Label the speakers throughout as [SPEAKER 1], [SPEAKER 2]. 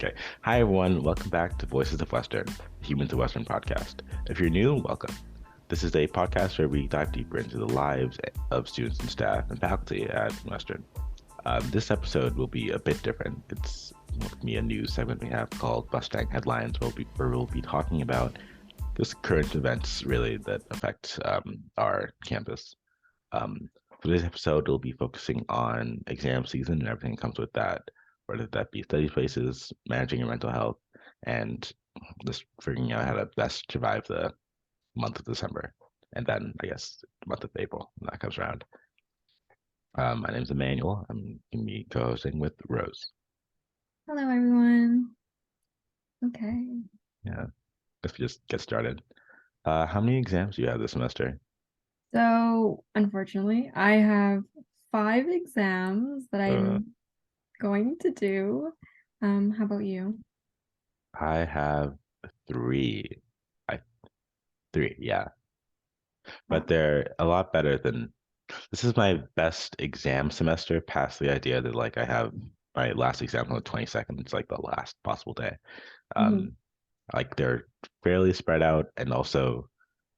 [SPEAKER 1] Okay. Hi, everyone. Welcome back to Voices of Western, the Humans of Western podcast. If you're new, welcome. This is a podcast where we dive deeper into the lives of students and staff and faculty at Western. This episode will be a bit different. It's going to be a news segment we have called Mustang Headlines, where we'll be talking about just current events really that affect our campus. For this episode, we'll be focusing on exam season and everything that comes with that, whether that be study places, managing your mental health, and just figuring out how to best survive the month of December. And then, I guess, the month of April when that comes around. My name's Emmanuel. I'm going to be co-hosting with Rose.
[SPEAKER 2] Hello, everyone. Okay.
[SPEAKER 1] Yeah, let's just get started. How many exams do you have this semester?
[SPEAKER 2] So, unfortunately, I have 5 exams that
[SPEAKER 1] Uh,
[SPEAKER 2] I'm going to do. How about you?
[SPEAKER 1] I have three. I three, yeah, but
[SPEAKER 2] Wow.
[SPEAKER 1] they're a lot better than. This is my best exam semester, past the idea that like I have my last exam on the 22nd. It's like the last possible day.
[SPEAKER 2] Mhm.
[SPEAKER 1] Um, like they're fairly spread out, and also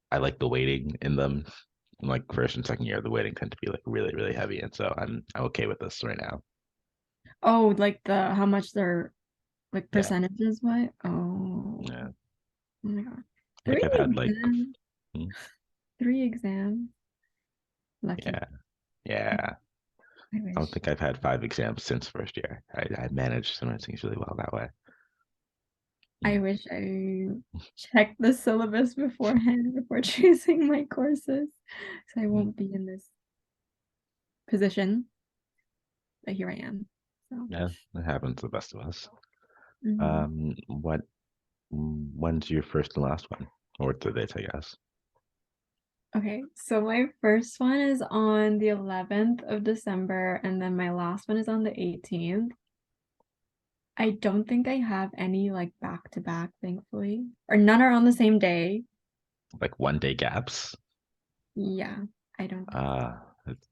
[SPEAKER 1] I like the weighting in them. Like first and second year, the weighting tend to be like really, really heavy, and so I'm okay with this right now.
[SPEAKER 2] Oh, like how much they're like
[SPEAKER 1] Yeah,
[SPEAKER 2] percentages, what? Oh,
[SPEAKER 1] yeah.
[SPEAKER 2] oh my God.
[SPEAKER 1] I think
[SPEAKER 2] Three
[SPEAKER 1] I've had like,
[SPEAKER 2] exams.
[SPEAKER 1] hmm,
[SPEAKER 2] 3 exams. Lucky.
[SPEAKER 1] yeah, yeah.
[SPEAKER 2] I
[SPEAKER 1] I don't
[SPEAKER 2] wish.
[SPEAKER 1] think I've had 5 exams since first year. I managed some of things really well that way.
[SPEAKER 2] I
[SPEAKER 1] Yeah.
[SPEAKER 2] wish I checked the syllabus beforehand before choosing my courses, so I
[SPEAKER 1] Mm.
[SPEAKER 2] won't be in this position. But here I am. So,
[SPEAKER 1] Yeah, that happens to the best of us.
[SPEAKER 2] mhm.
[SPEAKER 1] When's your first and last one? Or the dates, I guess.
[SPEAKER 2] Okay, so my first one is on the 11th of December, and then my last one is on the 18th. I don't think I have any like back to back, thankfully, or none are on the same day.
[SPEAKER 1] Like 1 day gaps.
[SPEAKER 2] Yeah, I don't think so.
[SPEAKER 1] Uh, it's-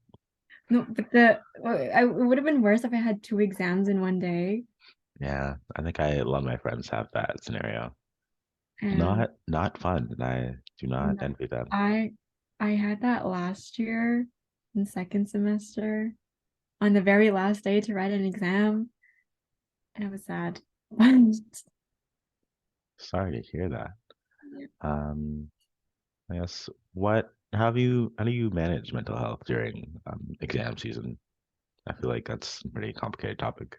[SPEAKER 2] No, but it would have been worse if I had 2 exams in one day.
[SPEAKER 1] yeah, I think a lot of my friends have that scenario.
[SPEAKER 2] And
[SPEAKER 1] Not fun, and I do not
[SPEAKER 2] no,
[SPEAKER 1] envy them.
[SPEAKER 2] I I had that last year in second semester on the very last day to write an exam. And it was sad.
[SPEAKER 1] Sorry to hear that.
[SPEAKER 2] Yeah.
[SPEAKER 1] Um, I guess how do you manage mental health during exam season? I feel like that's a pretty complicated topic.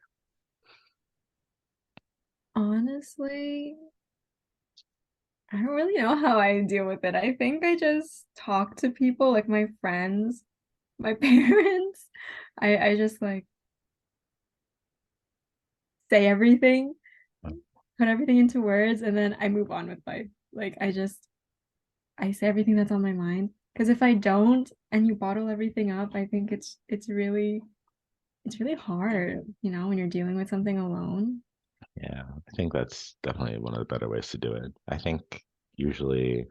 [SPEAKER 2] Honestly, I don't really know how I deal with it. I think I just talk to people, like my friends, my parents. I just like say everything, put everything into words, and then I move on with life. Like I say everything that's on my mind. Because if I don't and you bottle everything up, I think it's really hard, when you're dealing with something alone.
[SPEAKER 1] Yeah, I think that's definitely one of the better ways to do it. I think usually,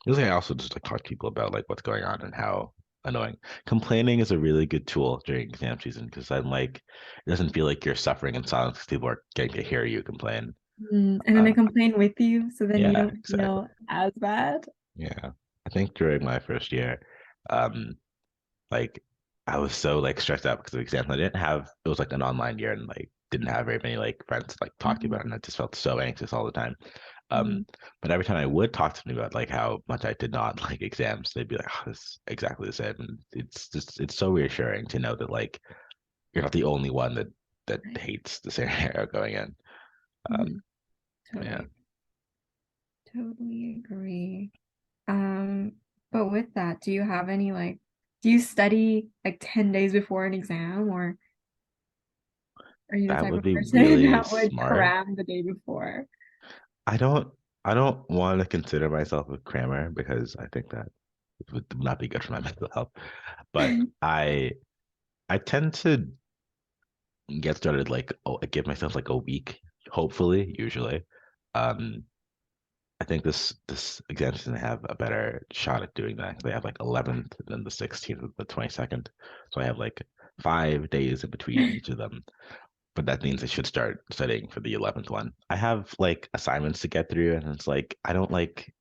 [SPEAKER 1] usually I also just like talk to people about like what's going on and how annoying. Complaining is a really good tool during exam season because then like it doesn't feel like you're suffering in silence because people are getting to hear you complain.
[SPEAKER 2] And then
[SPEAKER 1] Uh,
[SPEAKER 2] they complain with you, so then you
[SPEAKER 1] yeah,
[SPEAKER 2] don't
[SPEAKER 1] exactly.
[SPEAKER 2] feel as bad.
[SPEAKER 1] Yeah, I think during my first year, um, like I was so like stressed out because of exams. I didn't have it was like an online year and like didn't have very many like friends to like talk to about it, and I just felt so anxious all the time.
[SPEAKER 2] Mhm.
[SPEAKER 1] But every time I would talk to them about like how much I did not like exams, they'd be like, "Oh, it's exactly the same." And it's so reassuring to know that like you're not the only one that hates the scenario going in. Um,
[SPEAKER 2] Mhm.
[SPEAKER 1] yeah,
[SPEAKER 2] Totally, totally agree. Um, but with that, do you study like 10 days before an exam, or are you the
[SPEAKER 1] that
[SPEAKER 2] type
[SPEAKER 1] would
[SPEAKER 2] of
[SPEAKER 1] be
[SPEAKER 2] person
[SPEAKER 1] really
[SPEAKER 2] that would
[SPEAKER 1] smart.
[SPEAKER 2] cram the day before?
[SPEAKER 1] I don't I don't want to consider myself a crammer because I think that it would not be good for my mental health. But I tend to get started like I give myself like a week, hopefully, usually. Um, I think this exam season I have a better shot at doing that. They have like 11th and then the 16th and the 22nd. So I have like 5 days in between each of them. but that means I should start studying for the 11th one. I have like assignments to get through, and it's like I don't like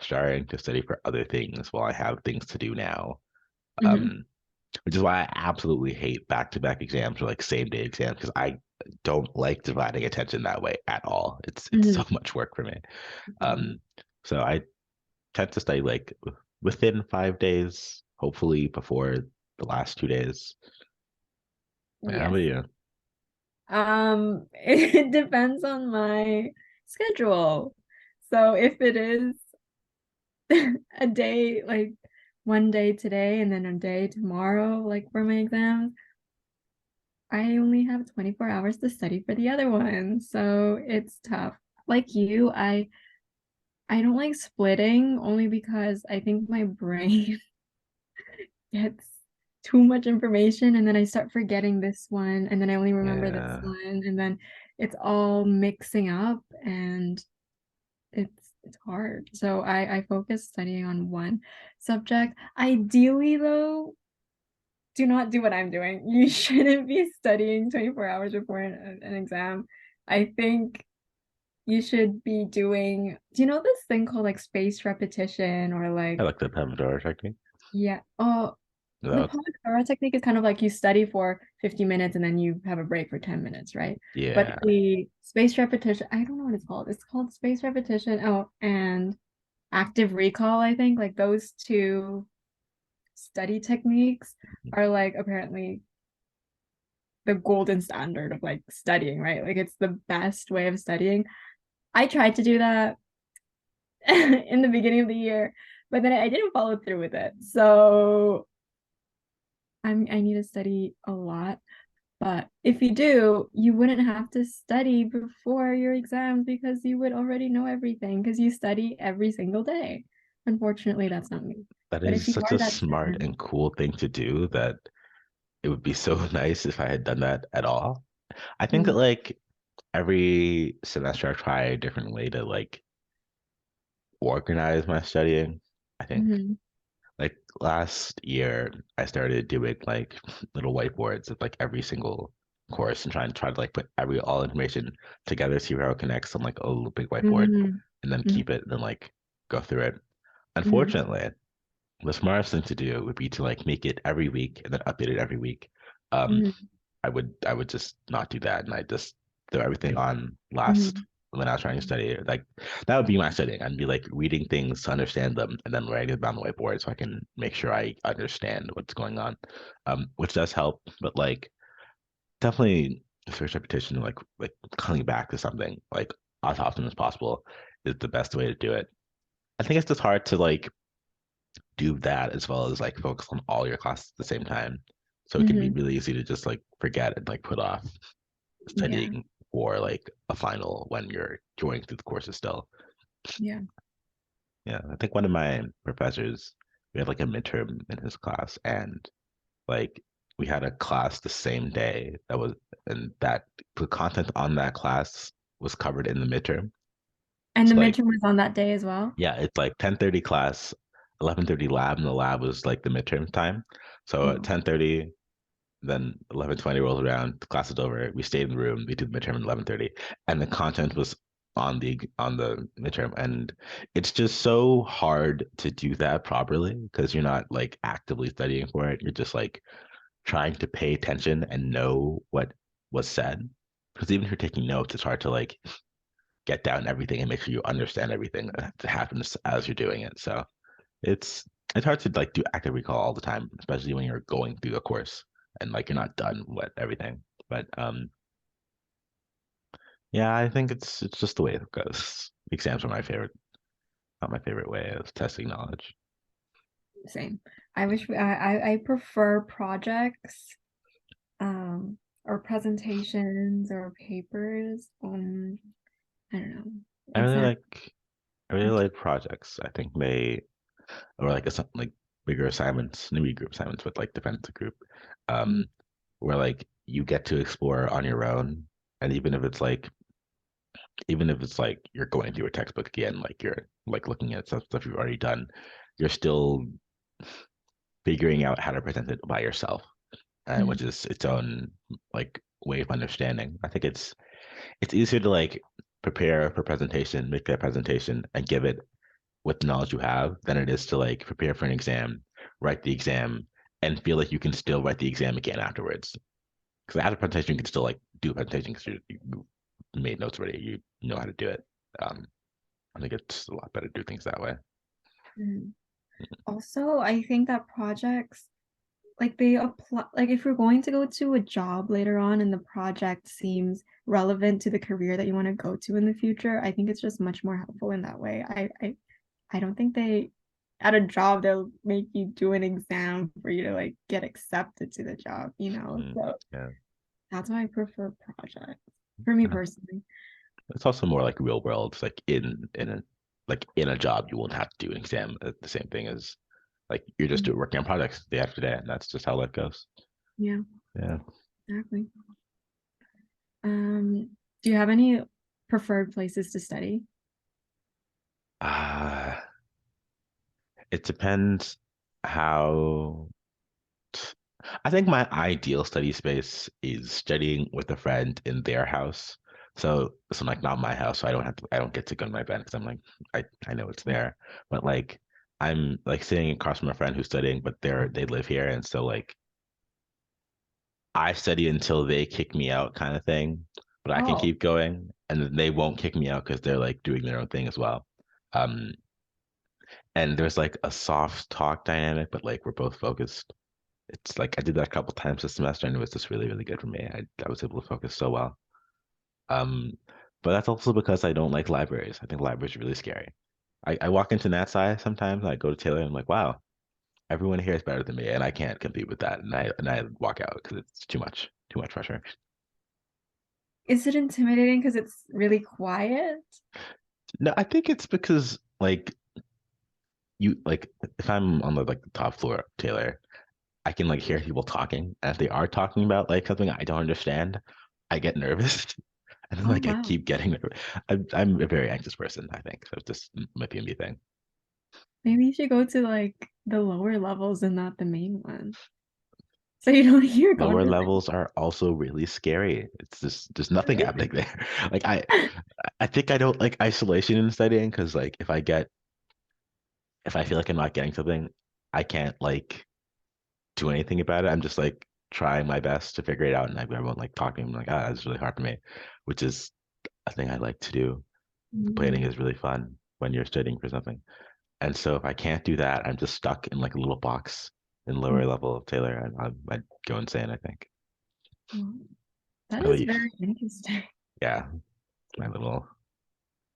[SPEAKER 1] starting to study for other things while I have things to do now.
[SPEAKER 2] Hmm.
[SPEAKER 1] Um, which is why I absolutely hate back-to-back exams or like same-day exams because I don't like dividing attention that way at all. It's so
[SPEAKER 2] Hmm.
[SPEAKER 1] much work for me.
[SPEAKER 2] Same.
[SPEAKER 1] Um, so I tend to study like within 5 days, hopefully before the last 2 days. Yeah, how about
[SPEAKER 2] Yes.
[SPEAKER 1] you?
[SPEAKER 2] It depends on my schedule. So if it is a day, like one day today and then a day tomorrow, like for my exams, I only have 24 hours to study for the other one. So it's tough. Like you, I don't like splitting only because I think my brain gets too much information and then I start forgetting this one and then I only remember this
[SPEAKER 1] Yeah,
[SPEAKER 2] one and then it's all mixing up and it's hard. So I focus studying on one subject. Ideally though, do not do what I'm doing. You shouldn't be studying 24 hours before an exam. I think you should be doing, do you know this thing called like spaced repetition or
[SPEAKER 1] I
[SPEAKER 2] like,
[SPEAKER 1] like the Pomodoro technique.
[SPEAKER 2] yeah, oh, the
[SPEAKER 1] Without,
[SPEAKER 2] Pomodoro technique is kind of like you study for 50 minutes and then you have a break for 10 minutes, right? But
[SPEAKER 1] yeah,
[SPEAKER 2] the spaced repetition, I don't know what it's called. It's called spaced repetition. Oh, and active recall, I think. Like those two study techniques are like apparently the golden standard of like studying, right? Like it's the best way of studying. I tried to do that in the beginning of the year, but then I didn't follow through with it. So I need to study a lot. But if you do, you wouldn't have to study before your exams because you would already know everything because you study every single day. Unfortunately, that's not me.
[SPEAKER 1] that
[SPEAKER 2] But
[SPEAKER 1] is
[SPEAKER 2] if you
[SPEAKER 1] such
[SPEAKER 2] are
[SPEAKER 1] a
[SPEAKER 2] that
[SPEAKER 1] smart
[SPEAKER 2] person,
[SPEAKER 1] and cool thing to do that it would be so nice if I had done that at all. I think that
[SPEAKER 2] mm,
[SPEAKER 1] like every semester I try a different way to like organize my studying. I think
[SPEAKER 2] mhm,
[SPEAKER 1] like last year I started doing like little whiteboards of like every single course and try to like put every all information together, see how it connects on like a little big whiteboard
[SPEAKER 2] mhm,
[SPEAKER 1] and then
[SPEAKER 2] mhm,
[SPEAKER 1] keep it and then like go through it.
[SPEAKER 2] mhm,
[SPEAKER 1] Unfortunately, the smartest thing to do would be to like make it every week and then update it every week. Um,
[SPEAKER 2] mhm,
[SPEAKER 1] I would just not do that, and I just throw everything on last
[SPEAKER 2] mhm.
[SPEAKER 1] when I was trying to study. Like that would be my studying. I'd be like reading things to understand them, and then writing them on the whiteboard so I can make sure I understand what's going on, which does help. But like definitely first repetition, like coming back to something like as often as possible is the best way to do it. I think it's just hard to like do that as well as like focus on all your classes at the same time. So it can be
[SPEAKER 2] Mhm.
[SPEAKER 1] really easy to just like forget and like put off
[SPEAKER 2] Yeah,
[SPEAKER 1] studying for like a final when you're going through the courses still.
[SPEAKER 2] yeah.
[SPEAKER 1] Yeah, I think one of my professors, we had like a midterm in his class, and like we had a class the same day that was, and that the content on that class was covered in the midterm.
[SPEAKER 2] And the
[SPEAKER 1] So like,
[SPEAKER 2] midterm was on that day as well?
[SPEAKER 1] yeah, it's like 10:30 class, 11:30 lab, and the lab was like the midterm time. So at
[SPEAKER 2] Oh.
[SPEAKER 1] 10:30, then 11:20 rolls around, the class is over. We stayed in the room. We did the midterm at 11:30, and the content was on the midterm. And it's just so hard to do that properly because you're not like actively studying for it. You're just like trying to pay attention and know what was said. Because even if you're taking notes, it's hard to like get down everything and make sure you understand everything that happens as you're doing it. So it's it's hard to like do active recall all the time, especially when you're going through a course and like you're not done with everything. But yeah, I think it's just the way it goes. Exams are my favorite, not my favorite way of testing knowledge.
[SPEAKER 2] Same. I prefer projects, or presentations or papers. I don't know.
[SPEAKER 1] I really
[SPEAKER 2] Exam.
[SPEAKER 1] like I really like projects. I think they or like like bigger assignments, maybe group assignments with like defensive group,
[SPEAKER 2] Mm,
[SPEAKER 1] um, where like you get to explore on your own, and even if it's like you're going through a textbook again, like you're like looking at stuff you've already done, you're still figuring out how to present it by yourself, and
[SPEAKER 2] mm,
[SPEAKER 1] which is its own like way of understanding. I think it's easier to like prepare for presentation, make that presentation, and give it with the knowledge you have than it is to like prepare for an exam, write the exam, and feel like you can still write the exam again afterwards. Because after presentation, you can still like do a presentation because you made notes already. You know how to do it. Um, I think it's a lot better to do things that way.
[SPEAKER 2] Mm. Also, I think that projects like they apply like if you're going to go to a job later on and the project seems relevant to the career that you want to go to in the future, I think it's just much more helpful in that way. I don't think they at a job they'll make you do an exam for you to like get accepted to the job, you know.
[SPEAKER 1] Mm,
[SPEAKER 2] So
[SPEAKER 1] yeah.
[SPEAKER 2] that's why I prefer projects for me
[SPEAKER 1] Yeah.
[SPEAKER 2] personally.
[SPEAKER 1] It's also more like real world. It's like in a job, you won't have to do an exam. The same thing as like you're just
[SPEAKER 2] Mm.
[SPEAKER 1] working on projects day after day, and that's just how life goes.
[SPEAKER 2] Yeah,
[SPEAKER 1] Yeah.
[SPEAKER 2] exactly. Do you have any preferred places to study?
[SPEAKER 1] Uh, it depends how. I think my ideal study space is studying with a friend in their house. So like not my house, so I don't get to go to my bed because I'm like, I know it's there. But like, I'm like sitting across from a friend who's studying, but they live here. And so like, I study until they kick me out kind of thing, but I can
[SPEAKER 2] Oh,
[SPEAKER 1] keep going and then they won't kick me out because they're like doing their own thing as well. Um, and there's like a soft talk dynamic, but like we're both focused. It's like I did that a couple times this semester and it was just really, really good for me. I was able to focus so well. Um, but that's also because I don't like libraries. I think libraries are really scary. I walk into that side sometimes, I go to Taylor and I'm like, wow, everyone here is better than me and I can't compete with that. And I walk out because it's too much pressure.
[SPEAKER 2] is it intimidating because it's really quiet?
[SPEAKER 1] No, I think it's because like you like if I'm on the top floor of Taylor, I can like hear people talking. And if they are talking about like something I don't understand, I get nervous. And then
[SPEAKER 2] Oh,
[SPEAKER 1] like I
[SPEAKER 2] wow.
[SPEAKER 1] keep getting nervous. I'm a very anxious person, I think. So this might be a me thing.
[SPEAKER 2] Maybe you should go to like the lower levels and not the main one. So you don't hear
[SPEAKER 1] Lower
[SPEAKER 2] conversation.
[SPEAKER 1] levels are also really scary. It's just there's nothing happening there. Like I think I don't like isolation in studying because like if I feel like I'm not getting something, I can't like do anything about it. I'm just like trying my best to figure it out, and everyone like talking. I'm like, ah, it's really hard for me, which is a thing I like to do. Complaining
[SPEAKER 2] Mm.
[SPEAKER 1] is really fun when you're studying for something. And so if I can't do that, I'm just stuck in like a little box in lower level of Taylor, and I'd go insane, I think.
[SPEAKER 2] Well, that
[SPEAKER 1] How about
[SPEAKER 2] is
[SPEAKER 1] you?
[SPEAKER 2] very interesting.
[SPEAKER 1] Yeah, my little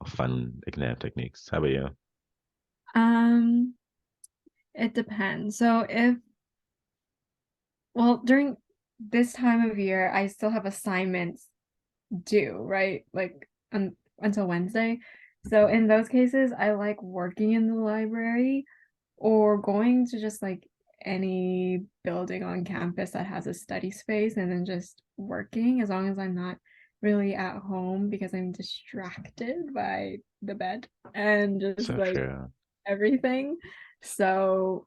[SPEAKER 1] fun exam techniques. How about you?
[SPEAKER 2] Um, it depends. So if well, during this time of year, I still have assignments due, right? Like until Wednesday. So in those cases, I like working in the library or going to just like any building on campus that has a study space and then just working as long as I'm not really at home because I'm distracted by the bed and just
[SPEAKER 1] So
[SPEAKER 2] like
[SPEAKER 1] true.
[SPEAKER 2] everything. So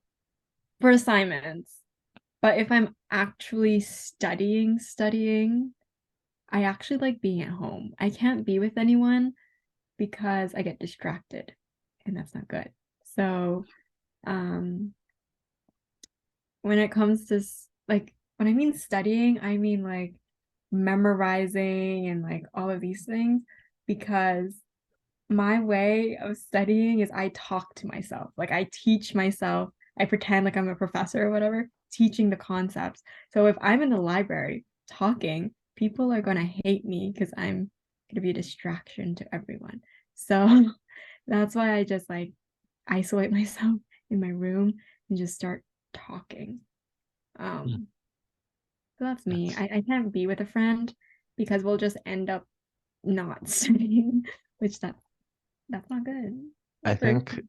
[SPEAKER 2] for assignments, but if I'm actually studying, I actually like being at home. I can't be with anyone because I get distracted and that's not good. So, um, when it comes to like when I mean studying, I mean like memorizing and like all of these things because my way of studying is I talk to myself. Like I teach myself, I pretend like I'm a professor or whatever, teaching the concepts. So if I'm in the library talking, people are going to hate me because I'm going to be a distraction to everyone. So that's why I just like isolate myself in my room and just start talking.
[SPEAKER 1] Hmm,
[SPEAKER 2] Um, so that's me.
[SPEAKER 1] That's
[SPEAKER 2] I can't be with a friend because we'll just end up not studying, which that's not good
[SPEAKER 1] I
[SPEAKER 2] for
[SPEAKER 1] think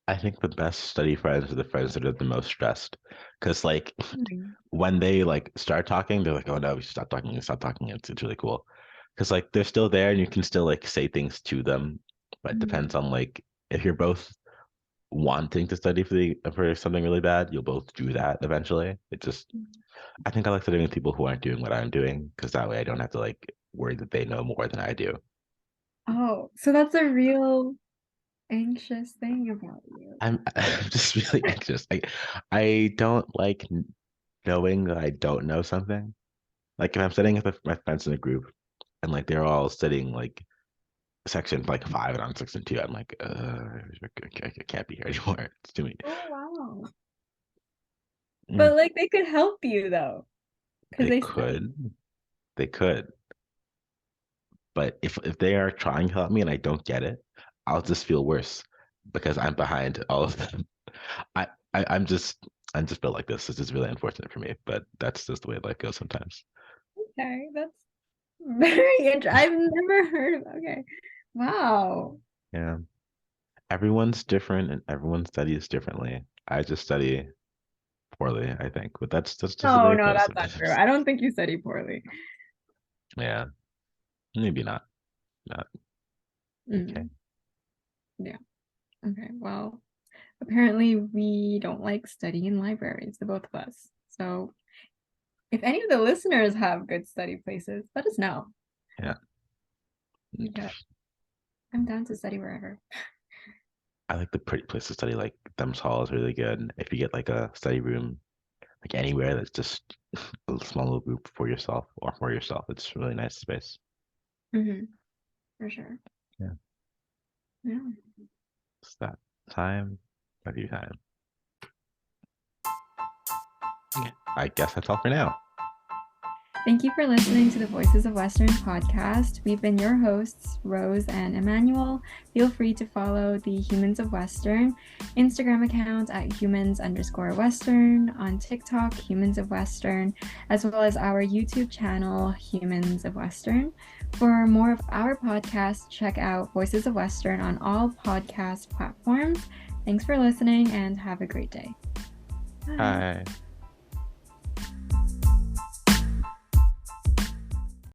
[SPEAKER 1] I think the best study friends are the friends that are the most stressed. Because like
[SPEAKER 2] explaining.
[SPEAKER 1] when they like start talking, they're like, oh no, we should stop talking and stop talking. It's really cool. Because like they're still there and you can still like say things to them. But it
[SPEAKER 2] Mm.
[SPEAKER 1] depends on like if you're both wanting to study for something really bad, you'll both do that eventually. It just I think I like studying with people who aren't doing what I'm doing because that way I don't have to like worry that they know more than I do.
[SPEAKER 2] Oh, so that's a real anxious thing about you.
[SPEAKER 1] I'm just really anxious. I don't like knowing that I don't know something. Like if I'm studying with my friends in a group and like they're all studying like section like 5 and I'm section 2, I'm like, I can't be here anymore. It's too many.
[SPEAKER 2] Oh, wow.
[SPEAKER 1] Mm,
[SPEAKER 2] But like they could help you though, because
[SPEAKER 1] they
[SPEAKER 2] they study.
[SPEAKER 1] could, they could, but if they are trying to help me and I don't get it, I'll just feel worse because I'm behind all of them. I, I'm just built like this. This is really unfortunate for me, but that's just the way life goes sometimes.
[SPEAKER 2] Okay, that's very interesting. I've never heard of. Okay, wow.
[SPEAKER 1] Yeah. Everyone's different and everyone studies differently. I just study poorly, I think, but that's just the way
[SPEAKER 2] No,
[SPEAKER 1] it
[SPEAKER 2] no,
[SPEAKER 1] goes
[SPEAKER 2] that's not true.
[SPEAKER 1] sometimes.
[SPEAKER 2] I don't think you study poorly.
[SPEAKER 1] Yeah, maybe not. Not okay.
[SPEAKER 2] Mm, yeah. Okay. Well, apparently we don't like studying in libraries, the both of us. So if any of the listeners have good study places, let us know.
[SPEAKER 1] Yeah.
[SPEAKER 2] Yeah, I'm down to study wherever.
[SPEAKER 1] I like the pretty place to study. Like Them's Hall is really good. If you get like a study room, like anywhere that's just a small little group for yourself, it's a really nice space.
[SPEAKER 2] Hmm. For sure.
[SPEAKER 1] Yeah.
[SPEAKER 2] Yeah.
[SPEAKER 1] It's that time of your time. Okay. I guess that's all for now.
[SPEAKER 2] Thank you for listening to the Voices of Western podcast. We've been your hosts, Rose and Emmanuel. Feel free to follow the Humans of Western Instagram account at humans_Western, on TikTok, Humans of Western, as well as our YouTube channel, Humans of Western. For more of our podcast, check out Voices of Western on all podcast platforms. Thanks for listening and have a great day. Bye.
[SPEAKER 1] Bye.